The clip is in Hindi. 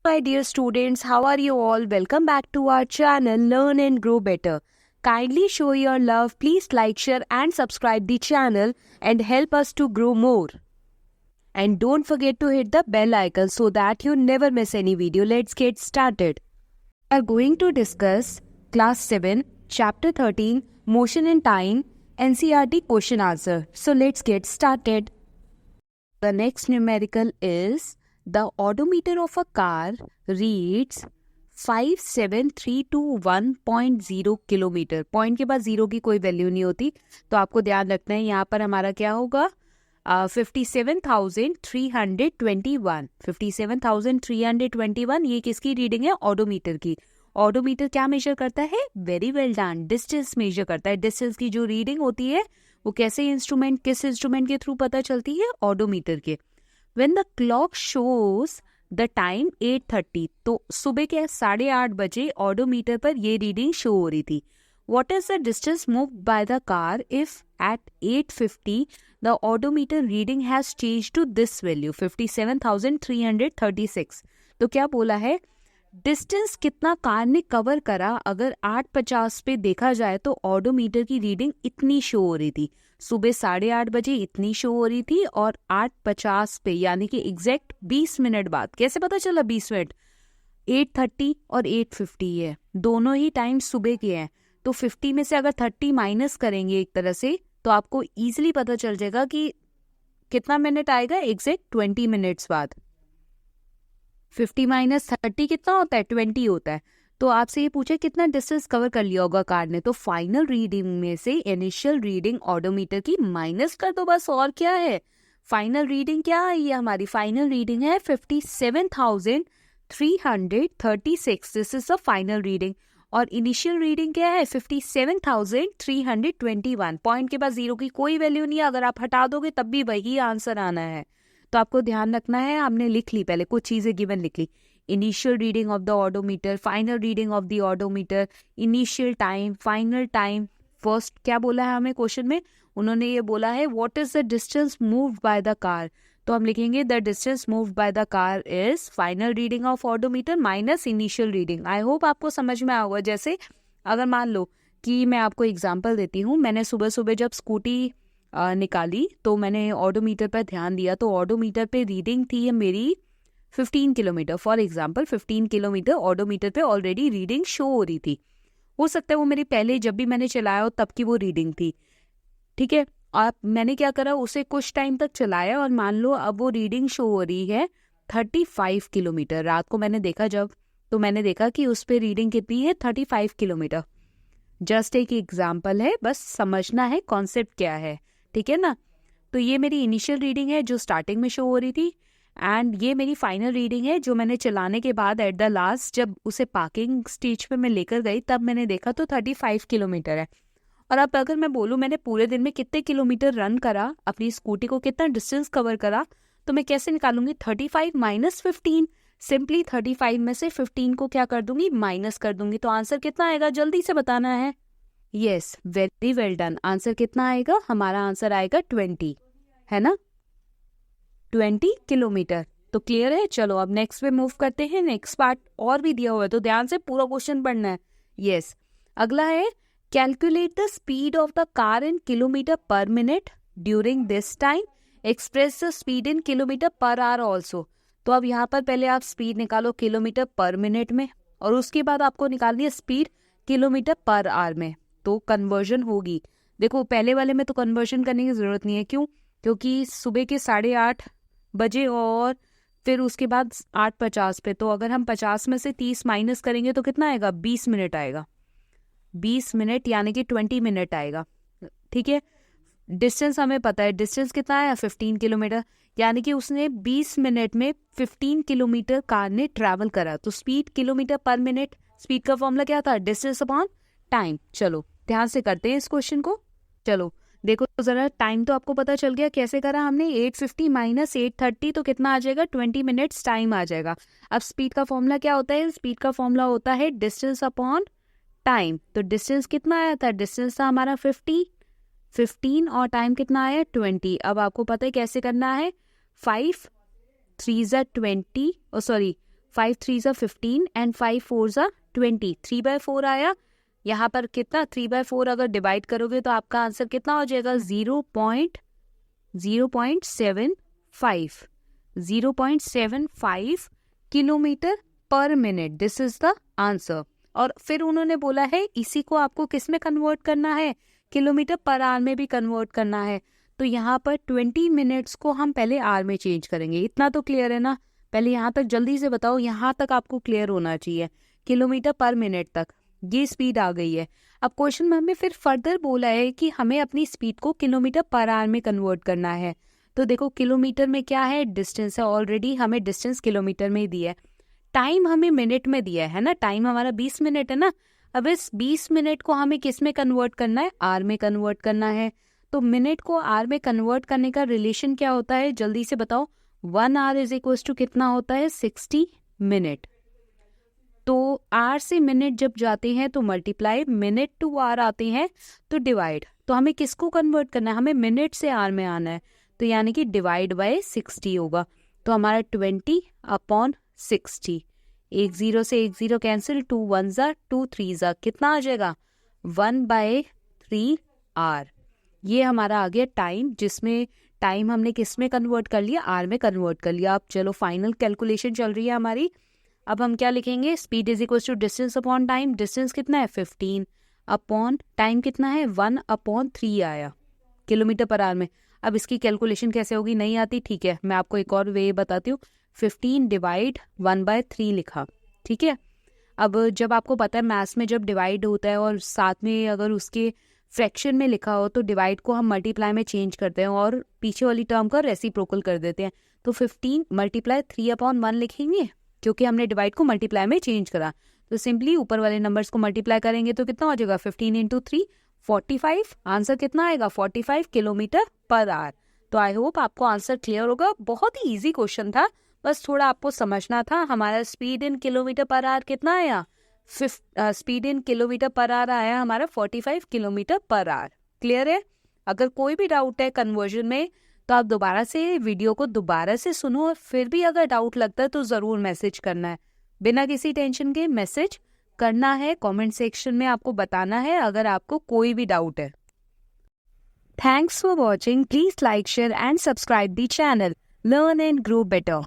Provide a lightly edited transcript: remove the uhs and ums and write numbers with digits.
my dear students, how are you all? Welcome back to our channel Learn and Grow Better. Kindly show your love, please like, share and subscribe the channel and help us to grow more. And don't forget to hit the bell icon so that you never miss any video. Let's get started. We are going to discuss class 7, chapter 13, Motion and Time, NCERT question answer. So let's get started. The next numerical is the odometer of a car reads 57321.0 kilometre. Point के बाद जीरो की कोई वैल्यू नहीं होती, तो आपको ध्यान रखना है यहाँ पर हमारा क्या होगा 57,321. ये किसकी रीडिंग है? ऑडोमीटर की. ऑडोमीटर क्या मेजर करता है? Very well done, distance measure करता है. डिस्टेंस की जो रीडिंग होती है वो कैसे इंस्ट्रूमेंट, किस इंस्ट्रूमेंट के थ्रू पता चलती है? ऑडोमीटर के. When the clock shows the time 8:30, तो सुबह के 8:30 बजे ऑडोमीटर पर ये रीडिंग शो हो रही थी. What is the distance moved by the car if at 8:50 the odometer reading has changed to this value 57,336? तो क्या बोला है? डिस्टेंस कितना कार ने कवर करा अगर 8:50 पे देखा जाए तो ऑडोमीटर की रीडिंग इतनी शो हो रही थी. सुबह 8:30 बजे इतनी शो हो रही थी और 8:50 पे यानी कि एग्जैक्ट 20 मिनट बाद. कैसे पता चला 20 मिनट? 8:30 और 8:50 है, दोनों ही टाइम सुबह के हैं. तो 50 में से अगर 30 माइनस करेंगे एक तरह से तो आपको इजीली पता चल जाएगा कि कितना मिनट आएगा एग्जैक्ट 20 मिनट्स बाद. 50 माइनस 30 कितना होता है? 20 होता है. तो आपसे ये पूछे कितना डिस्टेंस कवर कर लिया होगा कार ने, तो फाइनल रीडिंग में से इनिशियल रीडिंग ऑडोमीटर की माइनस कर दो बस. और क्या है? फाइनल रीडिंग क्या है? ये हमारी फाइनल रीडिंग है 57,336. This is the final reading. और इनिशियल रीडिंग क्या है? 57,321. पॉइंट के बाद जीरो की कोई वैल्यू नहीं है, अगर आप हटा दोगे तब भी वही आंसर आना है. तो आपको ध्यान रखना है, आपने लिख ली, पहले कुछ चीजें गिवन लिख ली. Initial reading of the odometer, final reading of the odometer, initial time, final time. First क्या बोला है हमें क्वेश्चन में? उन्होंने ये बोला है what is the distance moved by the car. तो हम लिखेंगे the distance moved by the car is final reading of odometer minus initial reading. I hope आपको समझ में आया होगा. जैसे अगर मान लो कि मैं आपको एग्जाम्पल देती हूँ, मैंने सुबह सुबह जब स्कूटी निकाली तो मैंने ऑडोमीटर पर ध्यान दिया, तो ऑडोमीटर पे रीडिंग थी मेरी 15 kilometre. For example 15 kilometre odometer पे ऑलरेडी रीडिंग शो हो रही थी. हो सकता है वो मेरी पहले जब भी मैंने चलाया हो तब की वो रीडिंग थी. ठीक है, आप मैंने क्या करा, उसे कुछ टाइम तक चलाया और मान लो अब वो रीडिंग शो हो रही है 35 किलोमीटर. रात को मैंने देखा जब, तो मैंने देखा कि उस पर रीडिंग कितनी है? 35 किलोमीटर. जस्ट एक एग्जाम्पल है, बस समझना है कॉन्सेप्ट क्या है. ठीक है ना. तो ये मेरी इनिशियल रीडिंग है जो स्टार्टिंग में शो हो रही थी, एंड ये मेरी फाइनल रीडिंग है जो मैंने चलाने के बाद एट द लास्ट जब उसे पार्किंग स्टेज पे मैं लेकर गई तब मैंने देखा तो 35 किलोमीटर है. और अब अगर मैं बोलूँ मैंने पूरे दिन में कितने किलोमीटर रन करा, अपनी स्कूटी को कितना डिस्टेंस कवर करा, तो मैं कैसे निकालूंगी? 35 माइनस 15. सिंपली 35 में से 15 को क्या कर दूंगी? माइनस कर दूंगी. तो आंसर कितना आएगा? जल्दी से बताना है. Yes, very well done. Answer कितना आएगा? हमारा आंसर आएगा 20, है ना, 20 किलोमीटर. तो क्लियर है. चलो अब नेक्स्ट पे मूव करते हैं. नेक्स्ट पार्ट और भी दिया हुआ है तो ध्यान से पूरा क्वेश्चन पढ़ना है. यस, अगला है calculate the speed of the car in kilometre पर minute during this time. Express the speed in kilometre per hour also. तो अब यहाँ पर पहले आप स्पीड निकालो किलोमीटर पर मिनट में और उसके बाद आपको निकालनी है स्पीड किलोमीटर पर आवर में, तो कन्वर्जन होगी. देखो पहले वाले में तो कन्वर्जन करने की जरूरत नहीं है. क्यों? क्योंकि सुबह के 8:30 बजे और फिर उसके बाद 8:50 पे, तो अगर हम 50 में से 30 माइनस करेंगे तो कितना आएगा? 20 मिनट आएगा. 20 मिनट यानी कि 20 मिनट आएगा. ठीक है. डिस्टेंस हमें पता है, डिस्टेंस कितना आया? 15 किलोमीटर, यानी कि उसने 20 मिनट में 15 किलोमीटर कार ने ट्रैवल करा. तो स्पीड किलोमीटर पर मिनट, स्पीड का फॉर्मूला क्या था? Distance upon time. चलो ध्यान से करते हैं इस क्वेश्चन को. चलो देखो जरा, टाइम तो आपको पता चल गया कैसे करा हमने. 850 माइनस 830 तो कितना आ जाएगा? 20 मिनट्स टाइम आ जाएगा. अब स्पीड का फॉर्मूला क्या होता है? स्पीड का फॉर्मूला होता है डिस्टेंस अपॉन टाइम. तो डिस्टेंस कितना आया था? डिस्टेंस था हमारा 15 और टाइम कितना आया? 20. अब आपको पता है कैसे करना है. 5 3 20, सॉरी 5 3 ज़ा 15 एंड 5 4 ज़ा 20, 3/4 आया। यहाँ पर कितना 3/4 अगर डिवाइड करोगे तो आपका आंसर कितना हो जाएगा 0.75 किलोमीटर पर minute. This is the answer. और फिर उन्होंने बोला है इसी को आपको किस में कन्वर्ट करना है, किलोमीटर पर आवर में भी कन्वर्ट करना है। तो यहाँ पर 20 मिनट्स को हम पहले आवर में चेंज करेंगे। इतना तो क्लियर है ना? पहले यहाँ तक जल्दी से बताओ, यहाँ तक आपको क्लियर होना चाहिए, किलोमीटर पर मिनट तक ये स्पीड आ गई है। अब क्वेश्चन में हमें फिर फर्दर बोला है कि हमें अपनी स्पीड को किलोमीटर पर आवर में कन्वर्ट करना है। तो देखो किलोमीटर में क्या है, डिस्टेंस है, ऑलरेडी हमें डिस्टेंस किलोमीटर में ही दिया है। टाइम हमें मिनट में दिया है ना, टाइम हमारा 20 मिनट है ना। अब इस 20 मिनट को हमें किस में कन्वर्ट करना है, आवर में कन्वर्ट करना है। तो मिनट को आवर में कन्वर्ट करने का रिलेशन क्या होता है, जल्दी से बताओ। 1 आवर इज इक्वल टू कितना होता है, 60 मिनट। तो आवर से मिनट जब जाते हैं तो मल्टीप्लाई, मिनट टू आवर आते हैं तो डिवाइड। तो हमें किसको कन्वर्ट करना है, हमें मिनट से आवर में आना है। तो यानी कि डिवाइड बाय 60 होगा। तो हमारा 20/60, 1 0 से 1 0 कैंसिल, 2 1 ज़ा 2 3 ज़ा कितना आ जाएगा 1/3 आवर। ये हमारा आ गया टाइम, जिसमें टाइम हमने किस में कन्वर्ट कर लिया, आर में कन्वर्ट कर लिया। अब चलो फाइनल कैलकुलेशन चल रही है हमारी। अब हम क्या लिखेंगे, speed is equal to distance upon time. Distance कितना है 15 अपॉन टाइम कितना है 1/3 आया किलोमीटर पर आवर में। अब इसकी कैलकुलेशन कैसे होगी, नहीं आती, ठीक है मैं आपको एक और वे बताती हूँ। 15 डिवाइड 1/3 लिखा, ठीक है। अब जब आपको पता है मैथ्स में जब डिवाइड होता है और साथ में अगर उसके फ्रैक्शन में लिखा हो तो डिवाइड को हम मल्टीप्लाई में चेंज करते हैं और पीछे वाली टर्म का रेसिप्रोकल कर देते हैं। तो 15 मल्टीप्लाई 3/1 लिखेंगे क्योंकि हमने डिवाइड को मल्टीप्लाई में चेंज करा। तो सिंपली ऊपर वाले नंबर्स को मल्टीप्लाई करेंगे तो कितना हो जाएगा 15 × 3 45। आंसर कितना आएगा 45 किलोमीटर पर आवर। तो आई होप आपको आंसर क्लियर होगा। बहुत ही इजी क्वेश्चन था, बस थोड़ा आपको समझना था। हमारा speed in kilometre per hour कितना आया, speed in kilometre per hour आया हमारा 45 किलोमीटर पर आवर। क्लियर है? अगर कोई भी डाउट है कन्वर्जन में तो आप दोबारा से वीडियो को दोबारा से सुनो और फिर भी अगर डाउट लगता है तो ज़रूर मैसेज करना है, बिना किसी टेंशन के मैसेज करना है। कमेंट सेक्शन में आपको बताना है अगर आपको कोई भी डाउट है। Thanks for watching. Please like, share and subscribe the channel. Learn and grow better.